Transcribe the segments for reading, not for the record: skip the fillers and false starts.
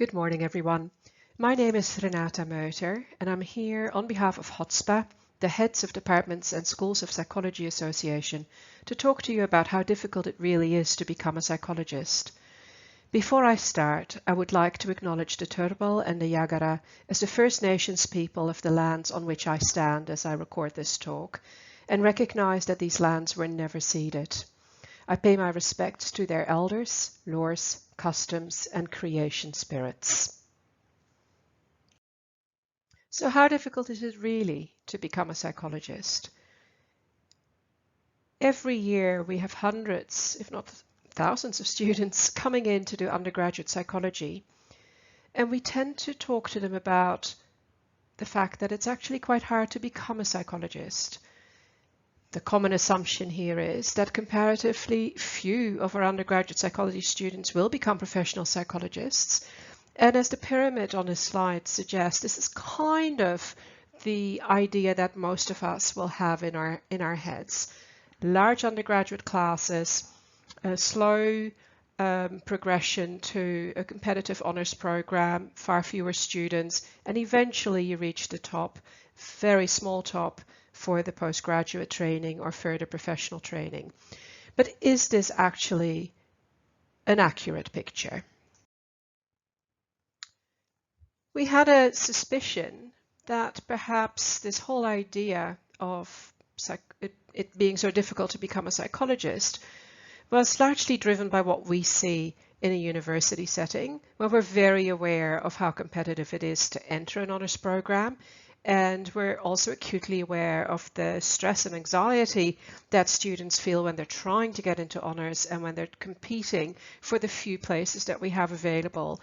Good morning, everyone. My name is Renata Meuter, and I'm here on behalf of HOTSPA, the Heads of Departments and Schools of Psychology Association, to talk to you about how difficult it really is to become a psychologist. Before I start, I would like to acknowledge the Turrbal and the Yagara as the First Nations people of the lands on which I stand as I record this talk, and recognize that these lands were never ceded. I pay my respects to their elders, laws, customs, and creation spirits. So how difficult is it really to become a psychologist? Every year we have hundreds, if not thousands of students coming in to do undergraduate psychology, and we tend to talk to them about the fact that it's actually quite hard to become a psychologist. The common assumption here is that comparatively few of our undergraduate psychology students will become professional psychologists. And as the pyramid on this slide suggests, this is kind of the idea that most of us will have in our heads. Large undergraduate classes, a slow progression to a competitive honors program, far fewer students, and eventually you reach the top, very small top, for the postgraduate training or further professional training. But is this actually an accurate picture? We had a suspicion that perhaps this whole idea of it being so difficult to become a psychologist was largely driven by what we see in a university setting, where we're very aware of how competitive it is to enter an honors program. And we're also acutely aware of the stress and anxiety that students feel when they're trying to get into honors and when they're competing for the few places that we have available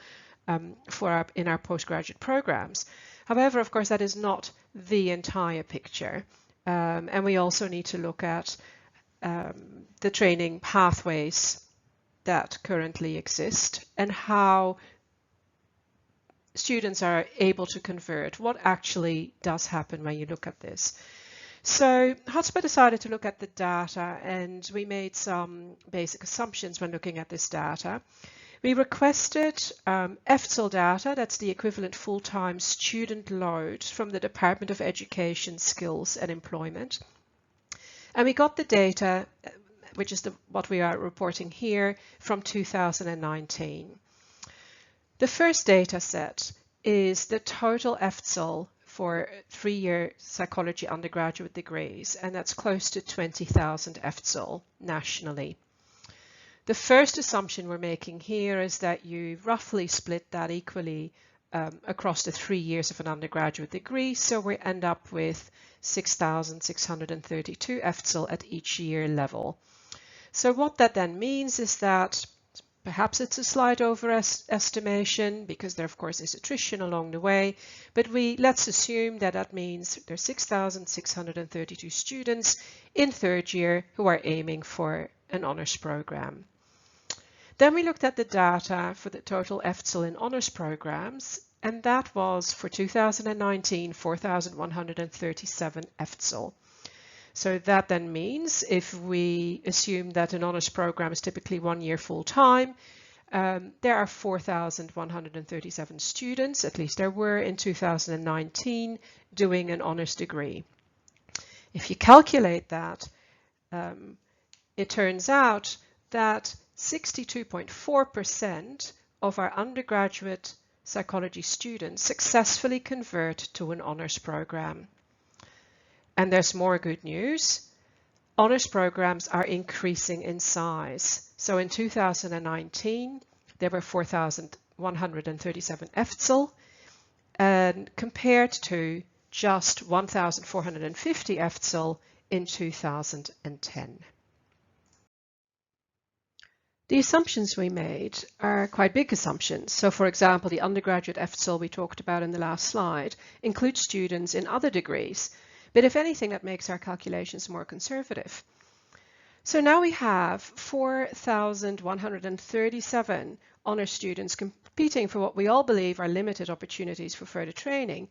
in our postgraduate programs. However, of course, that is not the entire picture. And we also need to look at the training pathways that currently exist and how students are able to convert, what actually does happen when you look at this. So HOTSPA decided to look at the data, and we made some basic assumptions when looking at this data. We requested EFTSL data, that's the equivalent full-time student load from the Department of Education, Skills and Employment. And we got the data, which is what we are reporting here, from 2019. The first data set is the total EFTSL for 3-year psychology undergraduate degrees, and that's close to 20,000 EFTSL nationally. The first assumption we're making here is that you roughly split that equally across the 3 years of an undergraduate degree, so we end up with 6,632 EFTSL at each year level. So what that then means is that perhaps it's a slight overestimation because there, of course, is attrition along the way, but let's assume that means there's 6,632 students in third year who are aiming for an honors program. Then we looked at the data for the total EFTSL in honors programs, and that was for 2019, 4,137 EFTSL. So that then means if we assume that an honors program is typically 1 year full time, there are 4,137 students, at least there were in 2019, doing an honors degree. If you calculate that, it turns out that 62.4% of our undergraduate psychology students successfully convert to an honors program. And there's more good news. Honors programs are increasing in size. So in 2019, there were 4,137 EFTSL, and compared to just 1,450 EFTSL in 2010. The assumptions we made are quite big assumptions. So for example, the undergraduate EFTSL we talked about in the last slide includes students in other degrees. But if anything, that makes our calculations more conservative. So now we have 4,137 honors students competing for what we all believe are limited opportunities for further training.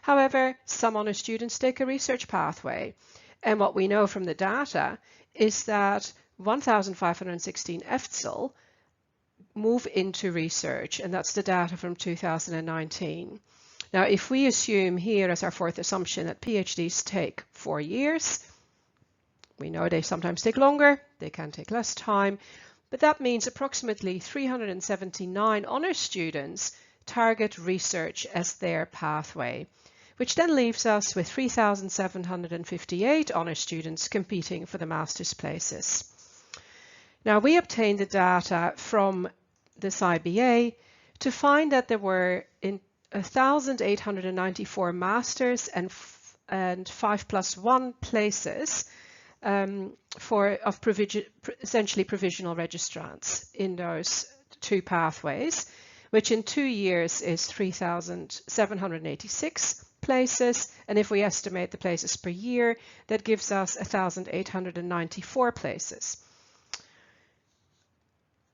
However, some honors students take a research pathway. And what we know from the data is that 1,516 EFTSL move into research, and that's the data from 2019. Now, if we assume here as our fourth assumption that PhDs take 4 years, we know they sometimes take longer, they can take less time, but that means approximately 379 honors students target research as their pathway, which then leaves us with 3,758 honors students competing for the master's places. Now, we obtained the data from this IBA to find that there were 1,894 masters and 5+1 places essentially provisional registrants in those two pathways, which in 2 years is 3,786 places. And if we estimate the places per year, that gives us 1,894 places.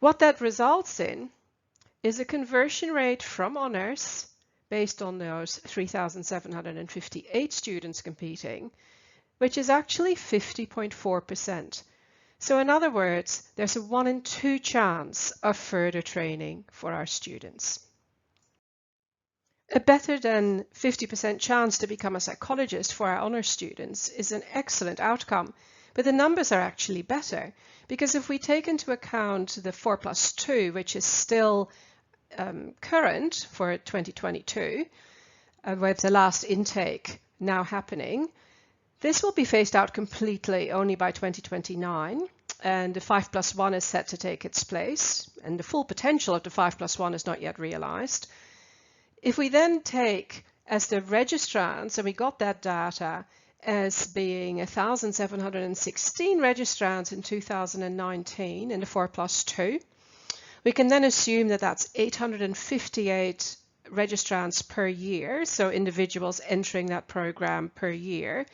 What that results in is a conversion rate from honors based on those 3,758 students competing, which is actually 50.4%. So in other words, there's a 1 in 2 chance of further training for our students. A better than 50% chance to become a psychologist for our honors students is an excellent outcome, but the numbers are actually better, because if we take into account the 4+2, which is still current for 2022, with the last intake now happening, this will be phased out completely only by 2029, and the 5+1 is set to take its place, and the full potential of the 5+1 is not yet realized. If we then take as the registrants, and we got that data as being 1,716 registrants in 2019 in the 4+2, we can then assume that that's 858 registrants per year, so individuals entering that program per year,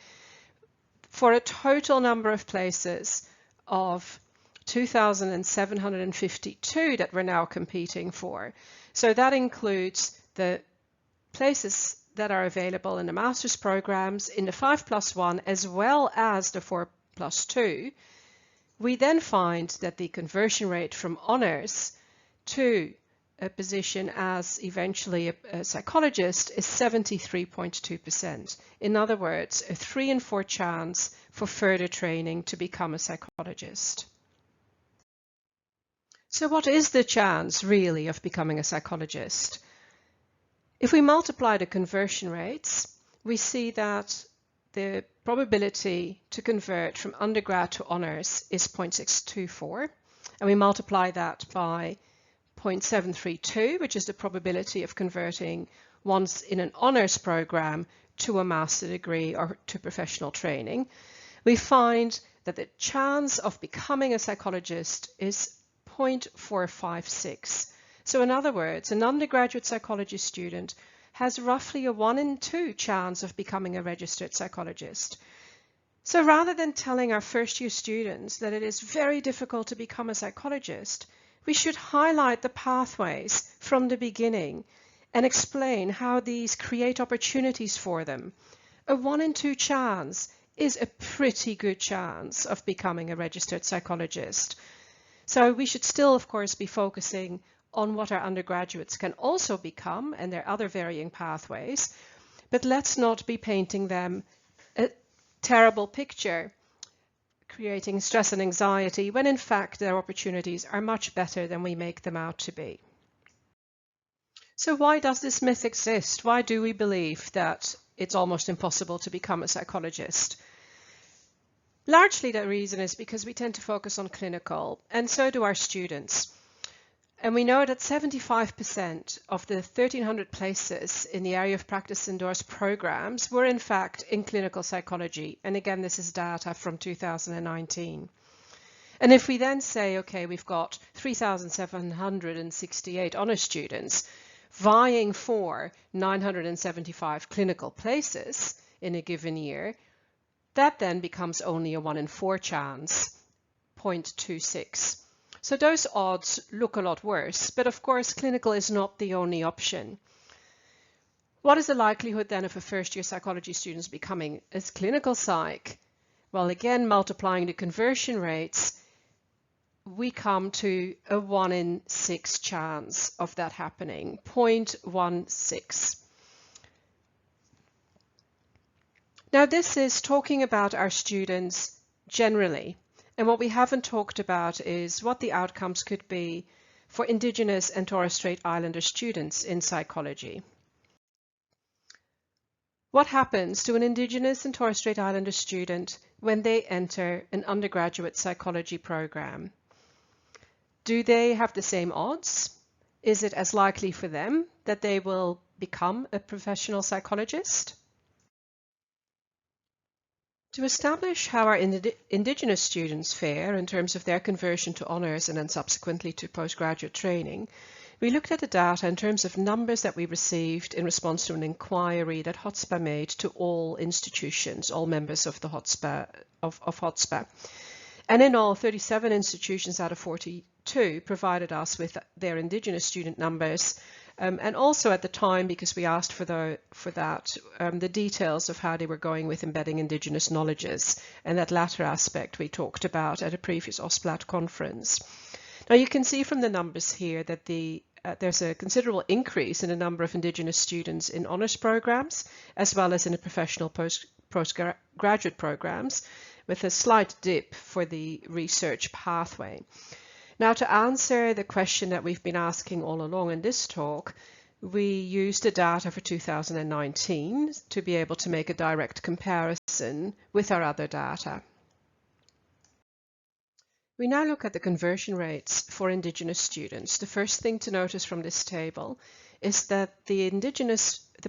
for a total number of places of 2,752 that we're now competing for. So that includes the places that are available in the master's programs in the 5+1 as well as the 4+2. We then find that the conversion rate from honors to a position as eventually a psychologist is 73.2%. In other words, a 3 in 4 chance for further training to become a psychologist. So what is the chance really of becoming a psychologist? If we multiply the conversion rates, we see that the probability to convert from undergrad to honors is 0.624, and we multiply that by 0.732, which is the probability of converting once in an honors program to a master degree or to professional training. We find that the chance of becoming a psychologist is 0.456. So in other words, an undergraduate psychology student has roughly a 1 in 2 chance of becoming a registered psychologist. So rather than telling our first-year students that it is very difficult to become a psychologist, we should highlight the pathways from the beginning and explain how these create opportunities for them. A 1 in 2 chance is a pretty good chance of becoming a registered psychologist. So we should still, of course, be focusing on what our undergraduates can also become, and their other varying pathways, but let's not be painting them a terrible picture, creating stress and anxiety, when in fact their opportunities are much better than we make them out to be. So why does this myth exist? Why do we believe that it's almost impossible to become a psychologist? Largely the reason is because we tend to focus on clinical, and so do our students. And we know that 75% of the 1,300 places in the area of practice endorsed programs were in fact in clinical psychology. And again, this is data from 2019. And if we then say, okay, we've got 3,768 honors students vying for 975 clinical places in a given year, that then becomes only a 1 in 4 chance, 0.26. So those odds look a lot worse, but of course clinical is not the only option. What is the likelihood then of a first-year psychology student becoming a clinical psych? Well, again, multiplying the conversion rates, we come to a 1 in 6 chance of that happening, 0.16. Now this is talking about our students generally, and what we haven't talked about is what the outcomes could be for Indigenous and Torres Strait Islander students in psychology. What happens to an Indigenous and Torres Strait Islander student when they enter an undergraduate psychology program? Do they have the same odds? Is it as likely for them that they will become a professional psychologist? To establish how our Indigenous students fare in terms of their conversion to honours and then subsequently to postgraduate training, we looked at the data in terms of numbers that we received in response to an inquiry that HotSPA made to all institutions, all members of the HotSPA. And in all, 37 institutions out of 42 provided us with their Indigenous student numbers. And also at the time, because we asked for that, the details of how they were going with embedding Indigenous knowledges, and that latter aspect we talked about at a previous OSPLAT conference. Now you can see from the numbers here that there's a considerable increase in the number of Indigenous students in honours programs, as well as in the professional postgraduate programs, with a slight dip for the research pathway. Now, to answer the question that we've been asking all along in this talk, we used the data for 2019 to be able to make a direct comparison with our other data. We now look at the conversion rates for Indigenous students. The first thing to notice from this table is that the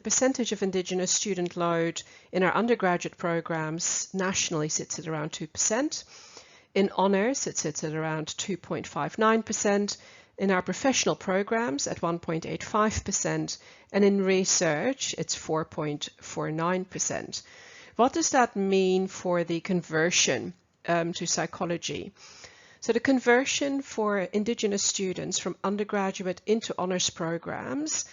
percentage of Indigenous student load in our undergraduate programs nationally sits at around 2%. In honours, it sits at around 2.59%, in our professional programs at 1.85%, and in research, it's 4.49%. What does that mean for the conversion to psychology? So the conversion for Indigenous students from undergraduate into honours programs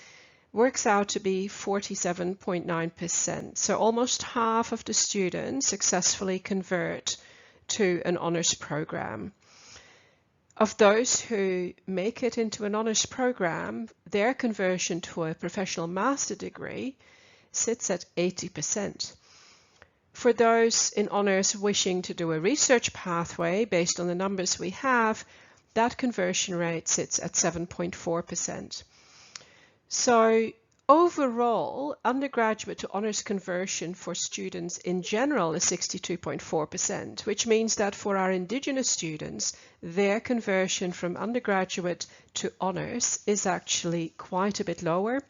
works out to be 47.9%. So almost half of the students successfully convert to an honours program. Of those who make it into an honours program, their conversion to a professional master degree sits at 80%. For those in honours wishing to do a research pathway based on the numbers we have, that conversion rate sits at 7.4%. So overall, undergraduate to honours conversion for students in general is 62.4%, which means that for our Indigenous students, their conversion from undergraduate to honours is actually quite a bit lower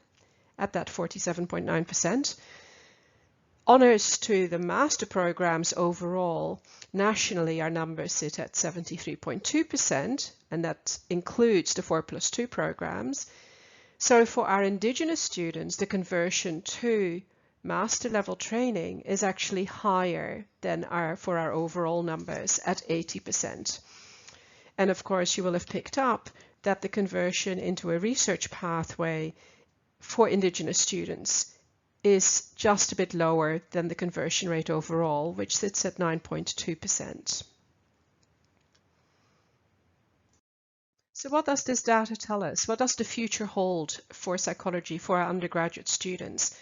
at that 47.9%. Honours to the master programs overall, nationally our numbers sit at 73.2%, and that includes the 4+2 programs. So for our Indigenous students, the conversion to master level training is actually higher than for our overall numbers at 80%. And of course, you will have picked up that the conversion into a research pathway for Indigenous students is just a bit lower than the conversion rate overall, which sits at 9.2%. So what does this data tell us? What does the future hold for psychology for our undergraduate students?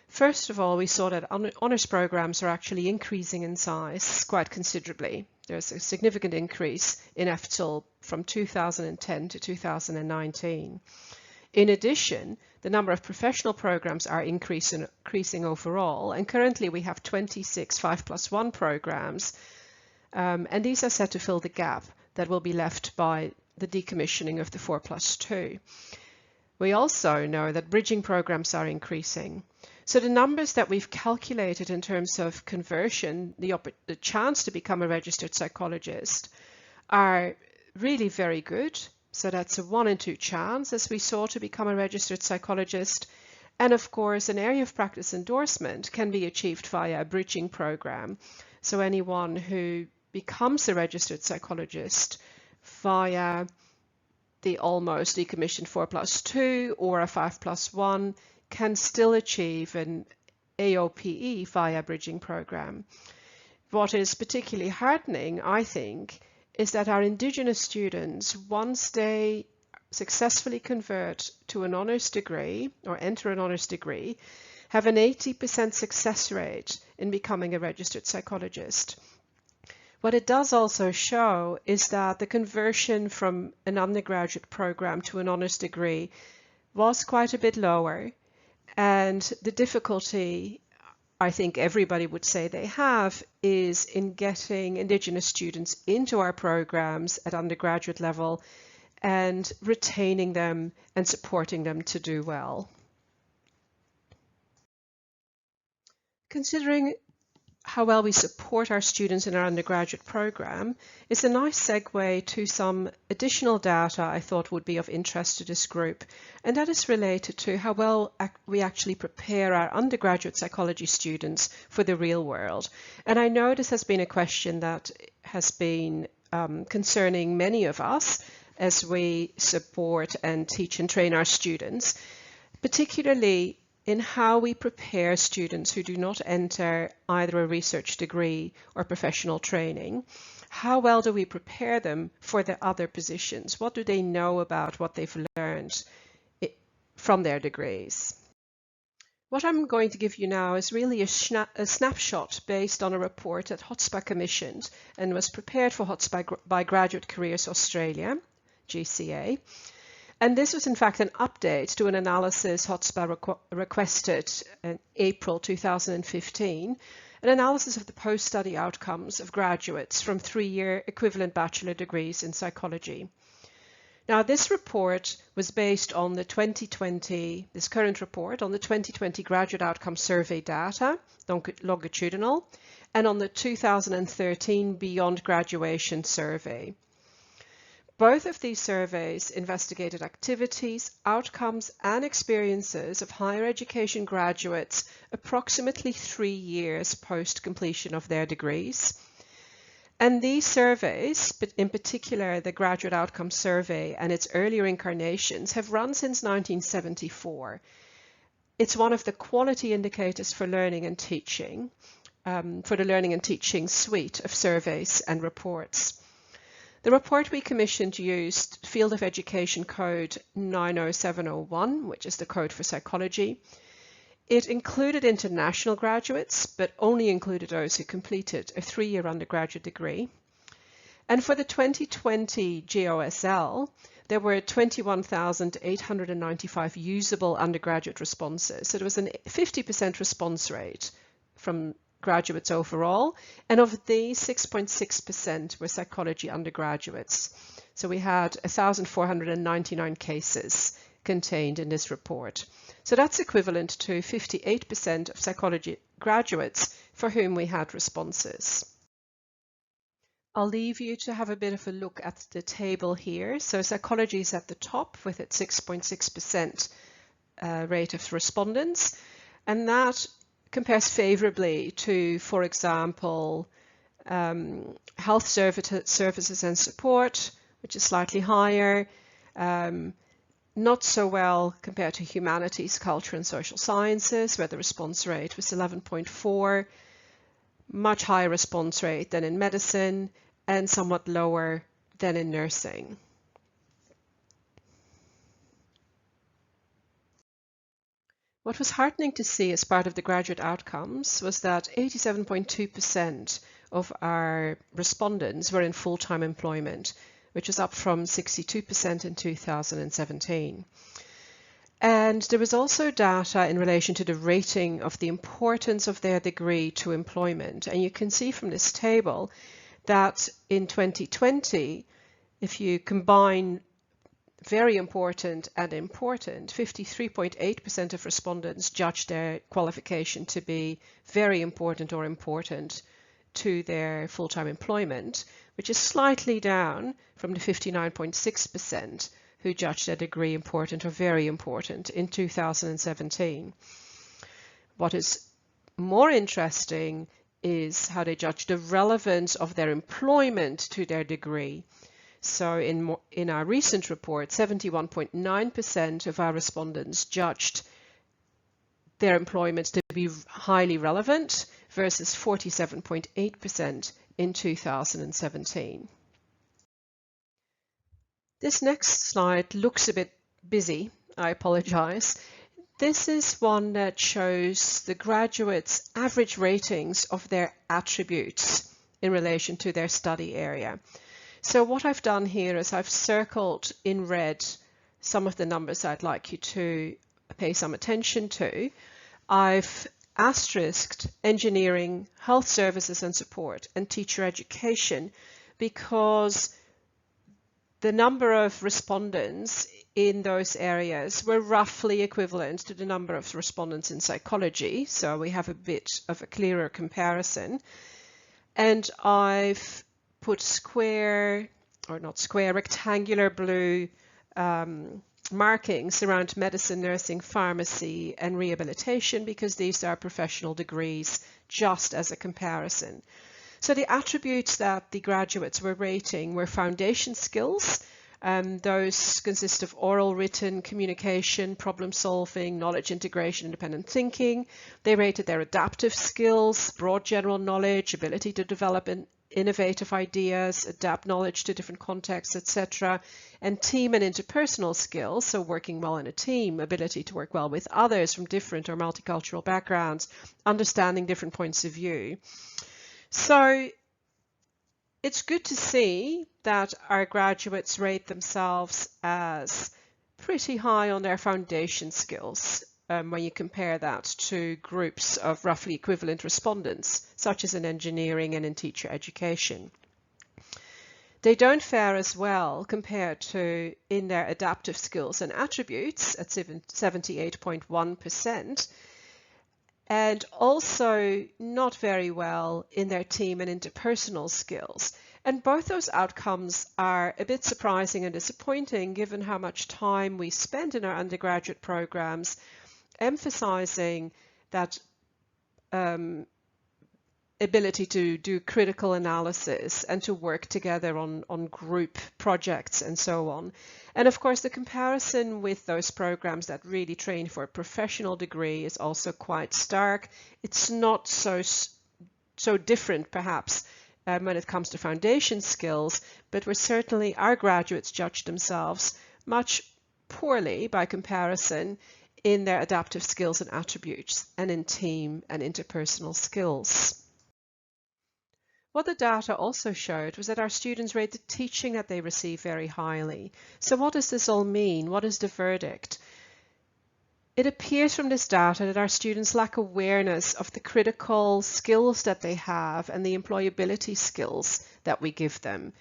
First of all, we saw that honours programs are actually increasing in size quite considerably. There's a significant increase in EFTSL from 2010 to 2019. In addition, the number of professional programs are increasing overall, and currently we have 26 5+1 programs, and these are set to fill the gap that will be left by the decommissioning of the 4+2. We also know that bridging programs are increasing. So the numbers that we've calculated in terms of conversion, the chance to become a registered psychologist, are really very good. So that's a 1 in 2 chance, as we saw, to become a registered psychologist. And of course, an area of practice endorsement can be achieved via a bridging program. So anyone who becomes a registered psychologist via the almost decommissioned 4+2 or a 5+1 can still achieve an AOPE via bridging program. What is particularly heartening, I think, is that our Indigenous students, once they successfully convert to an honours degree or enter an honours degree, have an 80% success rate in becoming a registered psychologist. What it does also show is that the conversion from an undergraduate program to an honours degree was quite a bit lower, and the difficulty I think everybody would say they have is in getting Indigenous students into our programs at undergraduate level and retaining them and supporting them to do well. Considering how well we support our students in our undergraduate program is a nice segue to some additional data I thought would be of interest to this group, and that is related to how well we actually prepare our undergraduate psychology students for the real world. And I know this has been a question that has been concerning many of us as we support and teach and train our students, particularly in how we prepare students who do not enter either a research degree or professional training. How well do we prepare them for the other positions? What do they know about what they've learned from their degrees? What I'm going to give you now is really a snapshot based on a report that HotSPA commissioned and was prepared for HotSPA by Graduate Careers Australia, GCA. And this was in fact an update to an analysis HotSPA requested in April 2015, an analysis of the post-study outcomes of graduates from 3-year equivalent bachelor degrees in psychology. Now this report was based on the 2020, this current report, on the 2020 graduate outcome survey data, longitudinal, and on the 2013 Beyond Graduation survey. Both of these surveys investigated activities, outcomes, and experiences of higher education graduates approximately 3 years post-completion of their degrees. And these surveys, but in particular the Graduate Outcome Survey and its earlier incarnations, have run since 1974. It's one of the quality indicators for learning and teaching, for the learning and teaching suite of surveys and reports. The report we commissioned used Field of Education Code 90701, which is the code for psychology. It included international graduates, but only included those who completed a 3-year undergraduate degree. And for the 2020 GOSL, there were 21,895 usable undergraduate responses. So there was a 50% response rate from graduates overall, and of these 6.6% were psychology undergraduates. So we had 1,499 cases contained in this report. So that's equivalent to 58% of psychology graduates for whom we had responses. I'll leave you to have a bit of a look at the table here. So psychology is at the top with its 6.6% rate of respondents, and that compares favorably to, for example, health services and support, which is slightly higher, not so well compared to humanities, culture and social sciences, where the response rate was 11.4, much higher response rate than in medicine, and somewhat lower than in nursing. What was heartening to see as part of the graduate outcomes was that 87.2% of our respondents were in full-time employment, which was up from 62% in 2017. And there was also data in relation to the rating of the importance of their degree to employment. And you can see from this table that in 2020, if you combine very important and important, 53.8% of respondents judged their qualification to be very important or important to their full-time employment, which is slightly down from the 59.6% who judged their degree important or very important in 2017. What is more interesting is how they judge the relevance of their employment to their degree. So in our recent report, 71.9% of our respondents judged their employment to be highly relevant versus 47.8% in 2017. This next slide looks a bit busy, I apologize. This is one that shows the graduates' average ratings of their attributes in relation to their study area. So what I've done here is I've circled in red some of the numbers I'd like you to pay some attention to. I've asterisked engineering, health services and support, and teacher education because the number of respondents in those areas were roughly equivalent to the number of respondents in psychology, so we have a bit of a clearer comparison. And I've put rectangular blue markings around medicine, nursing, pharmacy, and rehabilitation because these are professional degrees, just as a comparison. So the attributes that the graduates were rating were foundation skills. Those consist of oral, written, communication, problem solving, knowledge integration, independent thinking. They rated their adaptive skills, broad general knowledge, ability to develop innovative ideas, adapt knowledge to different contexts, etc. And team and interpersonal skills, so working well in a team, ability to work well with others from different or multicultural backgrounds, understanding different points of view. So it's good to see that our graduates rate themselves as pretty high on their foundation skills when you compare that to groups of roughly equivalent respondents, such as in engineering and in teacher education. They don't fare as well compared to in their adaptive skills and attributes at 78.1%. And also not very well in their team and interpersonal skills. And both those outcomes are a bit surprising and disappointing given how much time we spend in our undergraduate programs emphasizing that ability to do critical analysis and to work together on group projects and so on. And of course, the comparison with those programs that really train for a professional degree is also quite stark. It's not so different, perhaps, when it comes to foundation skills, but our graduates judge themselves much poorly by comparison in their adaptive skills and attributes and in team and interpersonal skills. What the data also showed was that our students rate the teaching that they receive very highly. So what does this all mean? What is the verdict? It appears from this data that our students lack awareness of the critical skills that they have and the employability skills that we give them.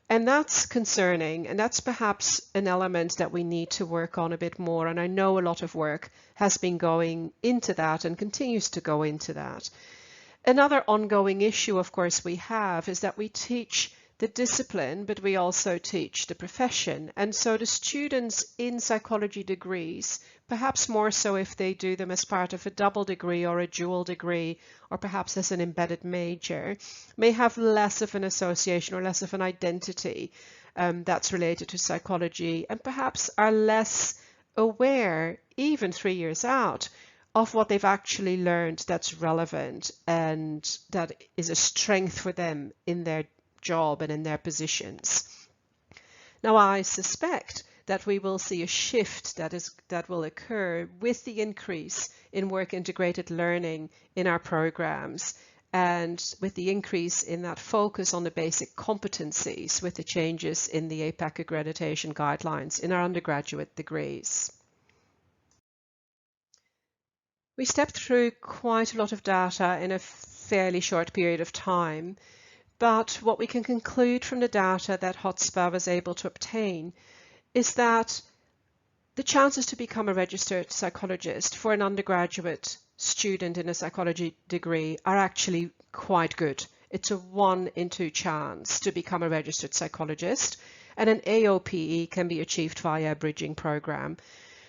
And that's concerning, and that's perhaps an element that we need to work on a bit more. And I know a lot of work has been going into that and continues to go into that. Another ongoing issue, of course, we have is that we teach the discipline, but we also teach the profession. And so the students in psychology degrees, perhaps more so if they do them as part of a double degree or a dual degree, or perhaps as an embedded major, may have less of an association or less of an identity that's related to psychology, and perhaps are less aware, even 3 years out, of what they've actually learned that's relevant and that is a strength for them in their job and in their positions. Now, I suspect that we will see a shift that will occur with the increase in work integrated learning in our programs and with the increase in that focus on the basic competencies with the changes in the APAC accreditation guidelines in our undergraduate degrees. We stepped through quite a lot of data in a fairly short period of time, but what we can conclude from the data that HotSPA was able to obtain is that the chances to become a registered psychologist for an undergraduate student in a psychology degree are actually quite good. It's a 1 in 2 chance to become a registered psychologist, and an AOPE can be achieved via a bridging program.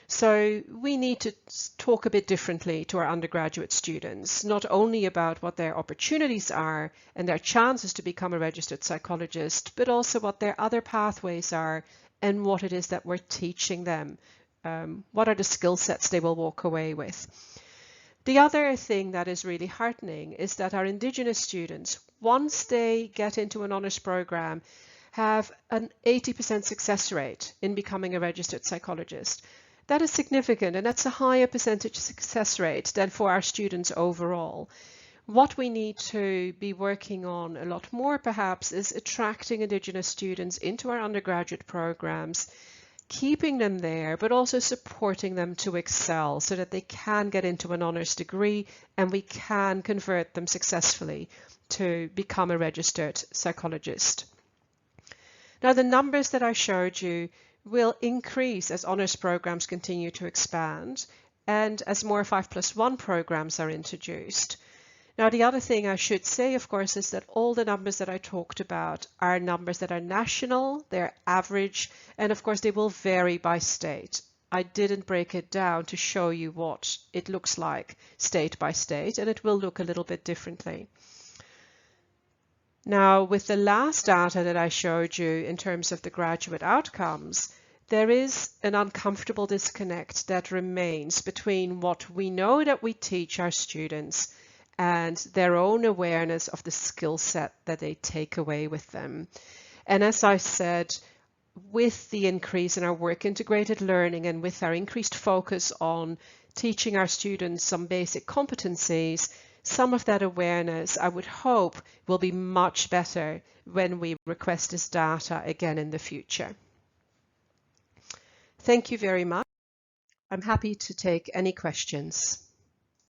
So we need to talk a bit differently to our undergraduate students, not only about what their opportunities are and their chances to become a registered psychologist, but also what their other pathways are and what it is that we're teaching them. What are the skill sets they will walk away with? The other thing that is really heartening is that our Indigenous students, once they get into an honours program, have an 80% success rate in becoming a registered psychologist. That is significant, and that's a higher percentage success rate than for our students overall. What we need to be working on a lot more perhaps is attracting Indigenous students into our undergraduate programs, keeping them there, but also supporting them to excel so that they can get into an honours degree and we can convert them successfully to become a registered psychologist. Now, the numbers that I showed you will increase as honours programs continue to expand and as more 5+1 programs are introduced. Now, the other thing I should say, of course, is that all the numbers that I talked about are numbers that are national, they're average, and of course they will vary by state. I didn't break it down to show you what it looks like state by state, and it will look a little bit differently. Now, with the last data that I showed you in terms of the graduate outcomes, there is an uncomfortable disconnect that remains between what we know that we teach our students and their own awareness of the skill set that they take away with them. And as I said, with the increase in our work-integrated learning and with our increased focus on teaching our students some basic competencies, some of that awareness, I would hope, will be much better when we request this data again in the future. Thank you very much. I'm happy to take any questions.